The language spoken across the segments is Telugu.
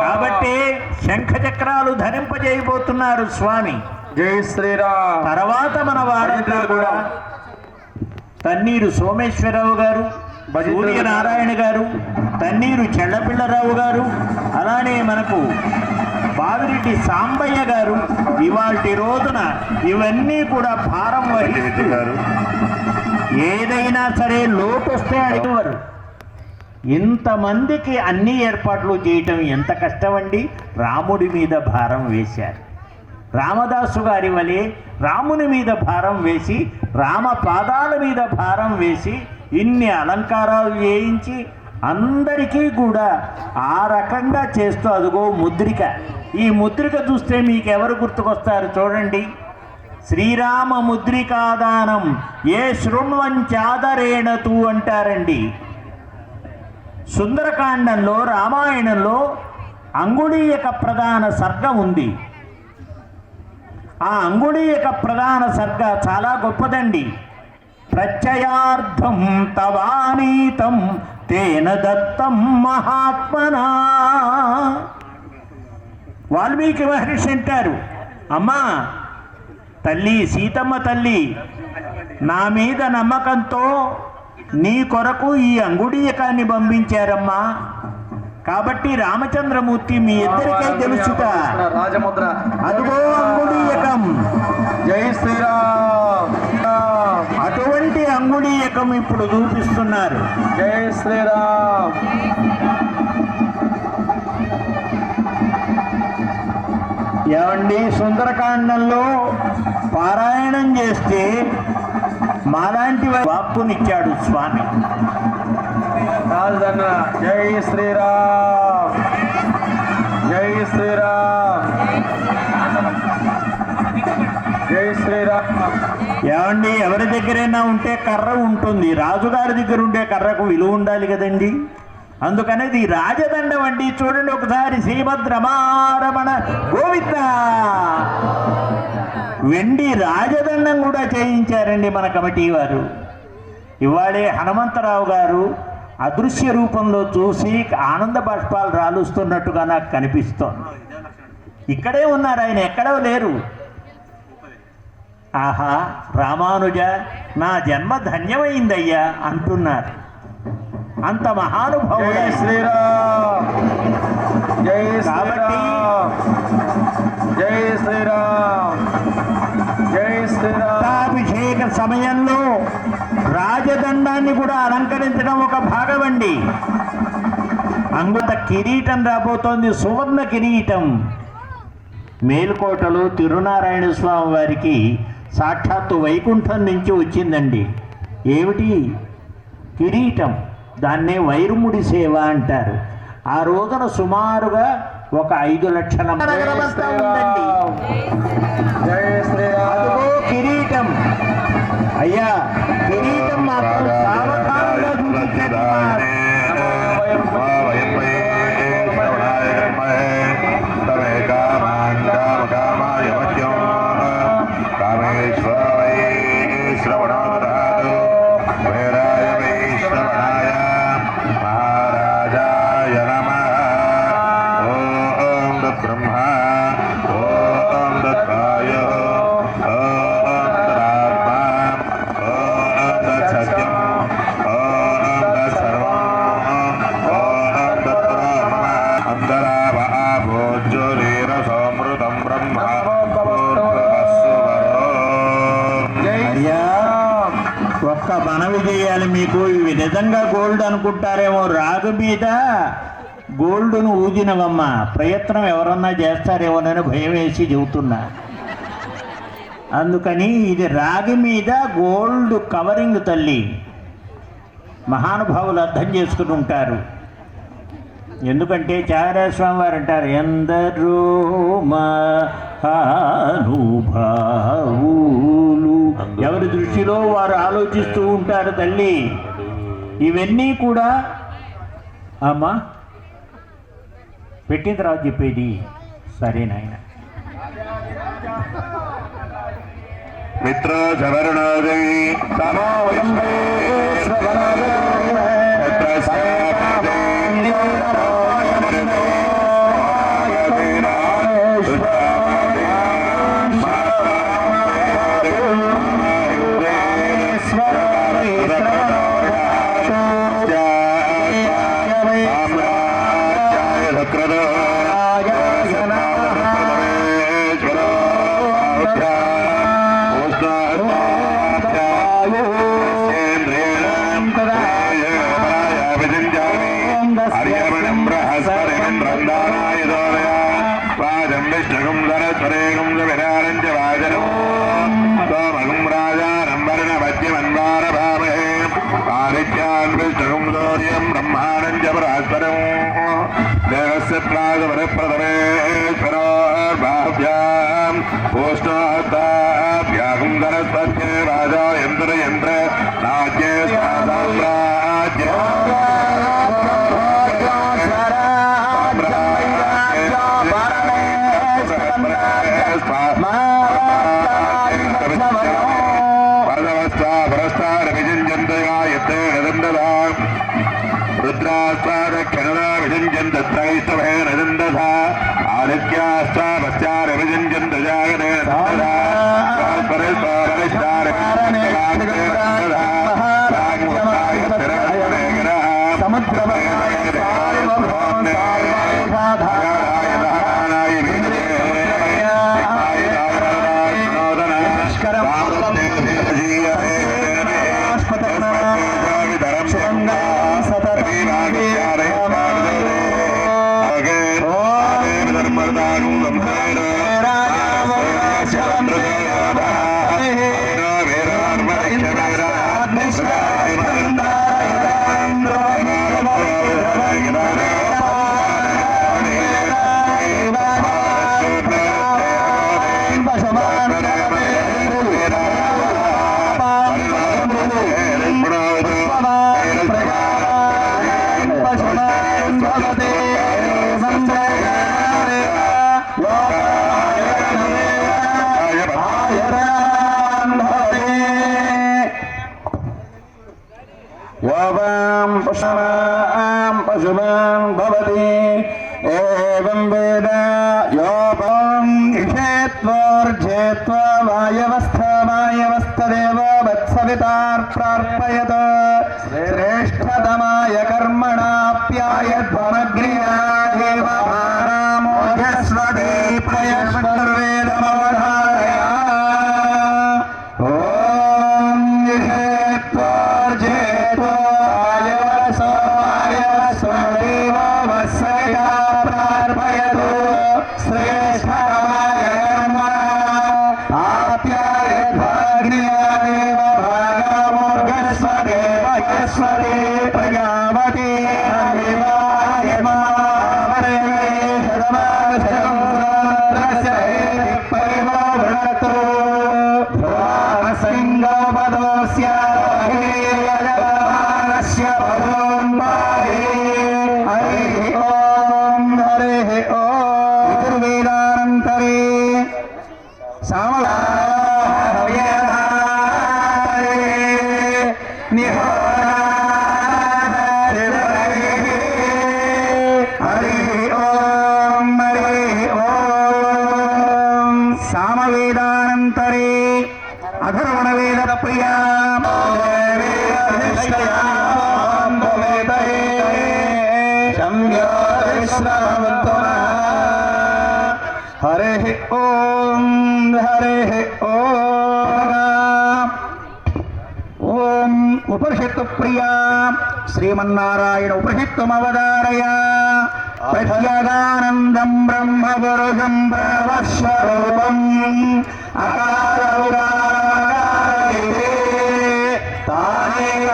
కాబట్టి శంఖ చక్రాలు ధరింపజేయబోతున్నారు స్వామి. జై శ్రీరామ్. తర్వాత మన వారంతా కూడా తన్నీరు సోమేశ్వరరావు గారు, సూర్యనారాయణ గారు, తన్నీరు చెల్లపిల్లరావు గారు, అలానే మనకు బావిరెడ్డి సాంబయ్య గారు ఇవాల్టి రోజున ఇవన్నీ కూడా భారం వహిస్తున్నారు. ఏదైనా సరే లోటు వస్తే అడిగేవారు. ఇంతమందికి అన్ని ఏర్పాట్లు చేయటం ఎంత కష్టమండి. రాముడి మీద భారం వేశారు. రామదాసు గారి వలె రాముని మీద భారం వేసి, రామ పాదాల మీద భారం వేసి, ఇన్ని అలంకారాలు చేయించి అందరికీ కూడా ఆ రకంగా చేస్తూ, అదిగో ముద్రిక. ఈ ముద్రిక చూస్తే మీకు ఎవరు గుర్తుకొస్తారు చూడండి. శ్రీరామ ముద్రికాదానం ఏ శృణ్వంచాదరేణతు అంటారండి. సుందరకాండంలో రామాయణంలో అంగుళీయక ప్రధాన సర్గ ఉంది. ఆ అంగుళీయక ప్రధాన సర్గ చాలా గొప్పదండి. ప్రత్యయార్థం తవానీతం తేన దత్తం మహాత్మనా. వాల్మీకి మహర్షి అంటారు, అమ్మా తల్లి సీతమ్మ తల్లి, నా మీద నమ్మకంతో నీ కొరకు ఈ అంగుళీయకాన్ని పంపించారమ్మా. కాబట్టి రామచంద్రమూర్తి మీ ఇద్దరికై తెలుసుట. రాజముద్ర అదిగో అంగుళీయకం. జై శ్రీరామ్. అటువంటి అంగుళీయకం ఇప్పుడు చూపిస్తున్నారు. జై శ్రీరామ్. ఏమండి, సుందరకాండంలో పారాయణం చేస్తే మాలాంటి వాక్కునిచ్చాడు స్వామి. రాజన్న జై శ్రీరామ్. జై శ్రీరామ్. జై శ్రీరామ్. ఏమండి, ఎవరి దగ్గరైనా ఉంటే కర్ర ఉంటుంది. రాజుగారి దగ్గర ఉండే కర్రకు విలువ ఉండాలి కదండి. అందుకనేది రాజదండం అండి. చూడండి ఒకసారి, శ్రీభద్రమారమణ గోవింద. వెండి రాజదండం కూడా చేయించారండి మన కమిటీ వారు. ఇవాళే హనుమంతరావు గారు అదృశ్య రూపంలో చూసి ఆనంద బాష్పాలు రాలుస్తున్నట్టుగా నాకు కనిపిస్తోంది. ఇక్కడే ఉన్నారు, ఆయన ఎక్కడో లేరు. ఆహా రామానుజ, నా జన్మ ధన్యమైందయ్యా అంటున్నారు. అంత మహానుభావుడు. జై శ్రీరామ్. జై కాబట్టి జై శ్రీరామ్. జై శ్రీరామ్. అభిషేక సమయంలో రాజదండాన్ని కూడా అలంకరించడం ఒక భాగమండి. అంగుత కిరీటం రాబోతోంది, సువర్ణ కిరీటం. మేలుకోటలో తిరునారాయణ స్వామి వారికి సాక్షాత్తు వైకుంఠం నుంచి వచ్చిందండి. ఏమిటి కిరీటం? దాన్నే వైరుముడి సేవ అంటారు. ఆ రోజున సుమారుగా ఒక 5 లక్షల ఉందండి. అదిగో కిరీటం. అయ్యా కిరీటం మాత్రం సావధానంగా చూపించండి. ఒక్క మనవి చేయాలి మీకు. ఇవి నిజంగా గోల్డ్ అనుకుంటారేమో. రాగు మీద గోల్డ్ను ఊదినవమ్మ. ప్రయత్నం ఎవరన్నా చేస్తారేమోనని భయం వేసి చెబుతున్నా. అందుకని ఇది రాగి మీద గోల్డ్ కవరింగ్ తల్లి. మహానుభావులు అర్థం చేసుకుని ఉంటారు. ఎందుకంటే త్యాగరాజస్వామి వారు అంటారు, ఎందరో మహానుభావులు ఎవరి దృష్టిలో వారు ఆలోచిస్తూ ఉంటారు తల్లి. ఇవన్నీ కూడా అమ్మా పెట్టిన తర్వాత చెప్పేది సరే నాయన. మిత్ర చవరణాదేవి स्वरेगं विरारं च वाजनं सोमगं राजानं वर्णवज्यमन्वारभामहे पारित्यान् विष्णुं सूर्यं ब्रह्माणं च परात्परं देवस्य प्रागवरप्रथमेश्वरोर्भाव्यां पोष्णोत्ताभ्यागं सरस्वत्ये राजा यन्त्र राज्ये साम्राज्य रुद्रास्वादक्षणदा विषञ्जन्त त्रैस्तभेन दन्दधा आदित्यास्तापस्यार विषञ्जन्त जागरेण पशुमान् भवति एवं वेद योपं इषेत्वर्जेत्वा वायवस्थदेव वत्सवितार्प्रार्पयत् श्रेष्ठतमाय कर्मणाप्यायध्वमग्र्यादेव भारामोघस्वते प्रयस्वर्वेदमवधारय सामवेदानन्तरे अधर्वणवेद प्रिया हरे ओम ओम उपनिषत्तु प्रिया श्रीमन्नारायण उपनिषत्तमवधारय प्रत्यगानन्दं ब्रह्मपुरुषं प्रवस्वरूपम् अकारौरागारे तानेव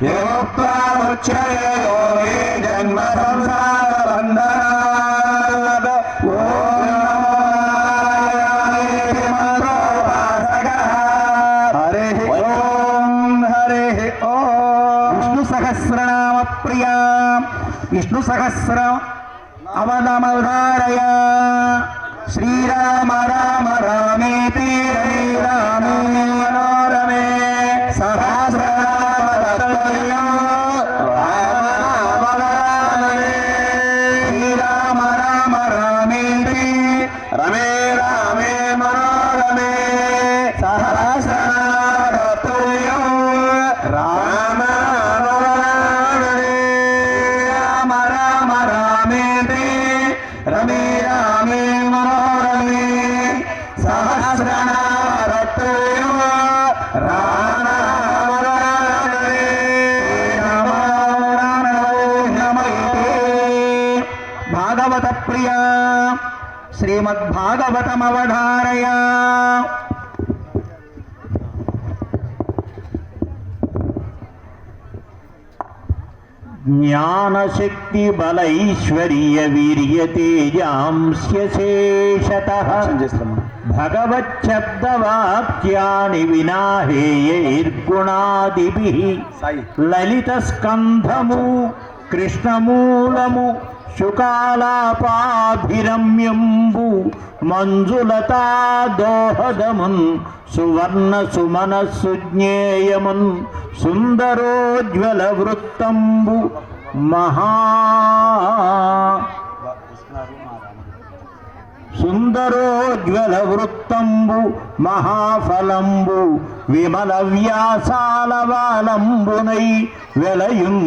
योक्त्वामुच्यते योगे जन्म संसारबन्धनात् ॐ विष्णु सहस्र अवदमवधारय श्रीराम राम रामेति रामे मनोरमे श्रीराम राम रामेति रमे रामे मनोरमे सहस्रनामतुल्यो राम रमे रामे मनोरमे सहस्रनामतुल्यो ప్రియ శ్రీమద్భాగవతమవధారయ. జ్ఞానశక్తి బలైశ్వర్య వీర్య తేజాంస్య శేషతః భగవచ్చబ్దవాక్యాని వినాహేయైర్గుణాదిభిః లలిత స్కంధము కృష్ణమూలము శుకాలాపాభిరమ్యంబు మంజులతా దోహదమున్ సువర్ణ సుమనస్సు జ్ఞేయమున్ సుందరోజ్వల వృత్తంబు సుందరోజ్వల వృత్తంబు మహాఫలంబు విమల వ్యాసాల వాలంబునై వెలయుం